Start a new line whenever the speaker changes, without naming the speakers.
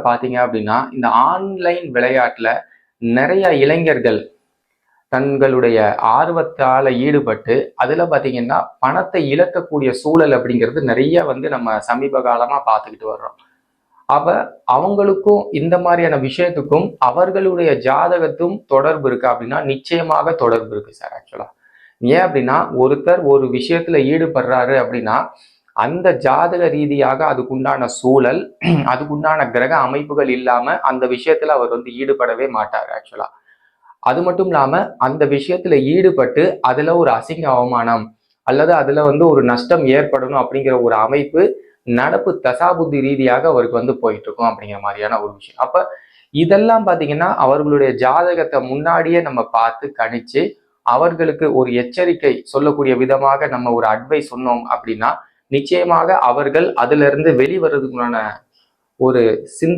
பாத்தீங்க அப்படின்னா இந்த ஆன்லைன் விளையாட்டுல நிறைய இளைஞர்கள் தங்களுடைய ஆர்வத்தால ஈடுபட்டு அதுல பாத்தீங்கன்னா பணத்தை இழக்கக்கூடிய சூழல் அப்படிங்கிறது நிறைய நம்ம சமீப காலமா பார்த்துக்கிட்டு வர்றோம். அப்ப அவங்களுக்கும் இந்த மாதிரியான விஷயத்துக்கும் அவர்களுடைய ஜாதகத்தும் தொடர்பு இருக்கு அப்படின்னா நிச்சயமாக தொடர்பு இருக்கு சார். ஆக்சுவலா ஏன் அப்படின்னா ஒருத்தர் ஒரு விஷயத்துல ஈடுபடுறாரு அப்படின்னா அந்த ஜாதக ரீதியாக அதுக்குண்டான சூழல் அதுக்குண்டான கிரக அமைப்புகள் இல்லாம அந்த விஷயத்துல அவர் ஈடுபடவே மாட்டார் ஆக்சுவலா. அது மட்டும் இல்லாம அந்த விஷயத்துல ஈடுபட்டு அதுல ஒரு அசிங்க அவமானம் அல்லது அதுல ஒரு நஷ்டம் ஏற்படணும் அப்படிங்கிற ஒரு அமைப்பு நடப்பு தசாபுத்தி ரீதியாக அவருக்கு போயிட்டு இருக்கும் அப்படிங்கிற மாதிரியான ஒரு விஷயம். அப்ப இதெல்லாம் பாத்தீங்கன்னா அவர்களுடைய ஜாதகத்தை முன்னாடியே நம்ம பார்த்து கணிச்சு அவர்களுக்கு ஒரு எச்சரிக்கை சொல்லக்கூடிய விதமாக நம்ம ஒரு அட்வைஸ் சொன்னோம் அப்படின்னா நிச்சயமாக அவர்கள் அதுல இருந்து வெளிவரதுக்குள்ளான ஒரு